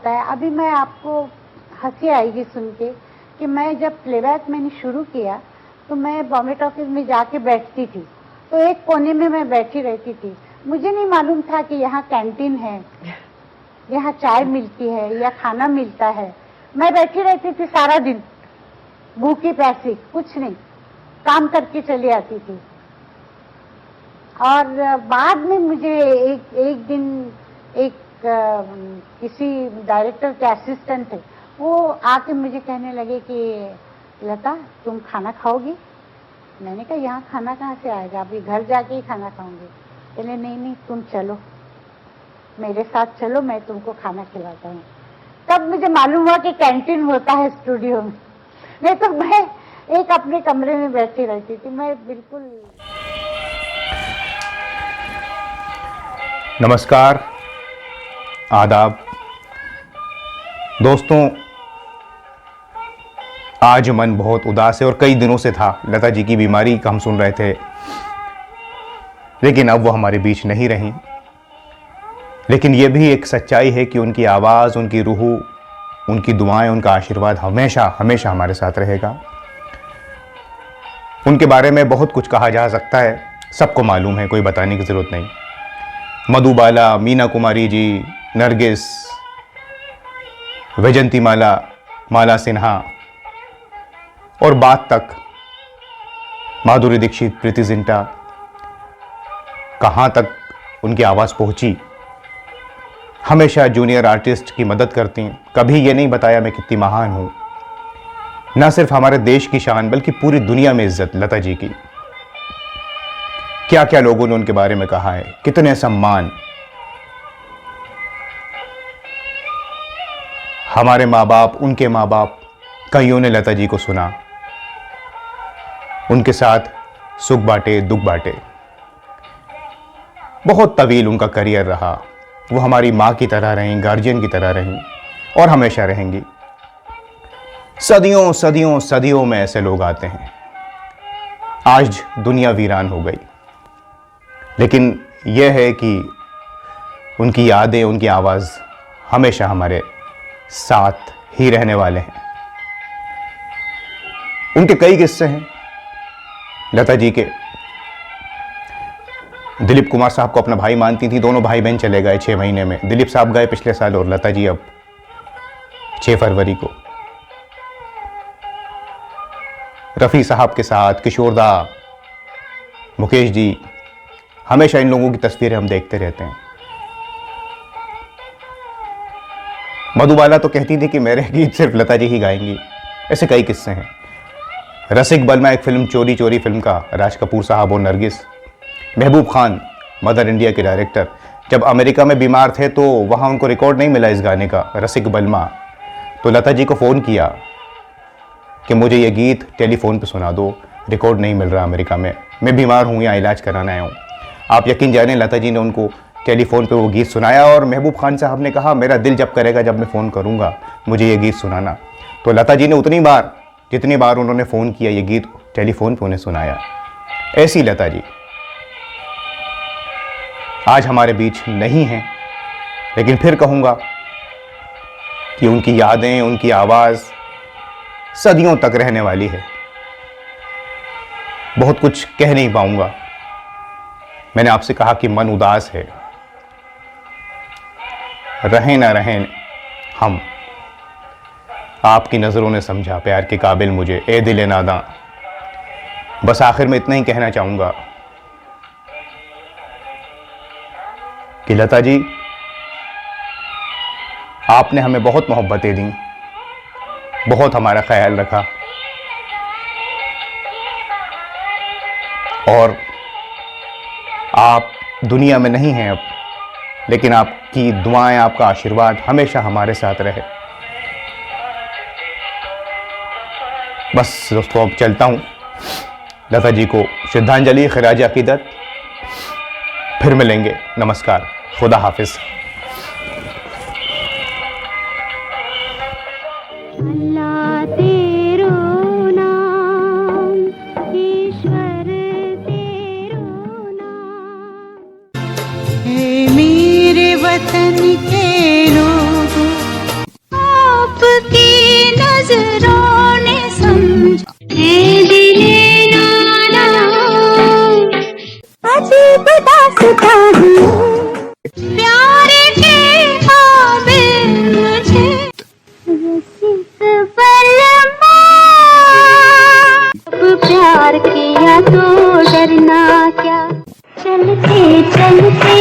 लगता है। अभी मैं आपको हंसी आएगी सुन के कि मैं जब प्लेबैक मैंने शुरू किया तो मैं बॉम्बे टॉकीज में जाके बैठती थी, तो एक कोने में मैं बैठी रहती थी। मुझे नहीं मालूम था कि यहाँ कैंटीन है, यहाँ चाय मिलती है या खाना मिलता है। मैं बैठी रहती थी सारा दिन, भूखी प्यासी, कुछ नहीं, काम करके चली आती थी। और बाद में मुझे एक दिन एक किसी डायरेक्टर के असिस्टेंट थे, वो आके मुझे कहने लगे कि लता तुम खाना खाओगी? मैंने कहा यहाँ खाना कहाँ से आएगा, अभी घर जाके ही खाना खाऊंगी। कहले नहीं नहीं तुम चलो, मेरे साथ चलो, मैं तुमको खाना खिलाता हूँ। तब मुझे मालूम हुआ कि कैंटीन होता है स्टूडियो में। नहीं तो मैं एक अपने कमरे में बैठी रहती थी। मैं बिल्कुल। नमस्कार, आदाब दोस्तों। आज मन बहुत उदास है और कई दिनों से था। लता जी की बीमारी का हम सुन रहे थे, लेकिन अब वो हमारे बीच नहीं रहीं। लेकिन ये भी एक सच्चाई है कि उनकी आवाज़, उनकी रूह, उनकी दुआएं, उनका आशीर्वाद हमेशा हमेशा हमारे साथ रहेगा। उनके बारे में बहुत कुछ कहा जा सकता है, सबको मालूम है, कोई बताने की ज़रूरत नहीं। मधुबाला, मीना कुमारी जी, नरगिस, वैजंती माला, माला सिन्हा और बाद तक माधुरी दीक्षित, प्रीति जिंटा, कहाँ तक उनकी आवाज़ पहुँची। हमेशा जूनियर आर्टिस्ट की मदद करती हैं। कभी ये नहीं बताया मैं कितनी महान हूँ। न सिर्फ हमारे देश की शान बल्कि पूरी दुनिया में इज्जत लता जी की। क्या क्या लोगों ने उनके बारे में कहा है, कितने सम्मान। हमारे माँ बाप, उनके माँ बाप, कईयों ने लता जी को सुना, उनके साथ सुख बांटे, दुख बांटे। बहुत तवील उनका करियर रहा। वो हमारी माँ की तरह रहीं, गार्जियन की तरह रहीं और हमेशा रहेंगी। सदियों सदियों सदियों में ऐसे लोग आते हैं। आज दुनिया वीरान हो गई, लेकिन यह है कि उनकी यादें, उनकी आवाज़ हमेशा हमारे साथ ही रहने वाले हैं। उनके कई किस्से हैं लता जी के। दिलीप कुमार साहब को अपना भाई मानती थी। दोनों भाई बहन चले गए 6 महीने में। दिलीप साहब गए पिछले साल और लता जी अब 6 फरवरी को। रफ़ी साहब के साथ, किशोर दा, मुकेश जी, हमेशा इन लोगों की तस्वीरें हम देखते रहते हैं। मधुबाला तो कहती थी कि मेरे गीत सिर्फ लता जी ही गाएंगी। ऐसे कई किस्से हैं। रसिक बलमा, एक फिल्म चोरी चोरी फिल्म का, राज कपूर साहब और नरगिस। महबूब खान, मदर इंडिया के डायरेक्टर, जब अमेरिका में बीमार थे तो वहाँ उनको रिकॉर्ड नहीं मिला इस गाने का, रसिक बलमा। तो लता जी को फ़ोन किया कि मुझे ये गीत टेलीफोन पे सुना दो, रिकॉर्ड नहीं मिल रहा अमेरिका में, मैं बीमार हूँ, यहाँ इलाज कराना आया हूँ। आप यकीन जाने, लता जी ने उनको टेलीफोन पे वो गीत सुनाया और महबूब खान साहब ने कहा मेरा दिल जब करेगा, जब मैं फ़ोन करूँगा, मुझे ये गीत सुनाना। तो लता जी ने उतनी बार, जितनी बार उन्होंने फ़ोन किया, ये गीत टेलीफोन पे उन्हें सुनाया। ऐसी लता जी आज हमारे बीच नहीं हैं, लेकिन फिर कहूँगा कि उनकी यादें, उनकी आवाज़ सदियों तक रहने वाली है। बहुत कुछ कह नहीं पाऊँगा। मैंने आपसे कहा कि मन उदास है, रहें ना रहें हम, आपकी नज़रों ने समझा प्यार के काबिल मुझे, ए दिले नादां। बस आखिर में इतना ही कहना चाहूँगा कि लता जी, आपने हमें बहुत मोहब्बतें दी, बहुत हमारा ख्याल रखा और आप दुनिया में नहीं हैं अब, लेकिन आपकी दुआएं, आपका आशीर्वाद हमेशा हमारे साथ रहे। बस दोस्तों, अब चलता हूँ। लता जी को श्रद्धांजलि, खिराज अकीदत। फिर मिलेंगे। नमस्कार, खुदा हाफिज। अल्लाह तेरो नाम, ईश्वर तेरो नाम। हे मेरे वतन के लोगों, लिखता हूँ प्यार के काबिल मुझे रसिक बलमा। अब प्यार किया तो डरना क्या, चलते चलते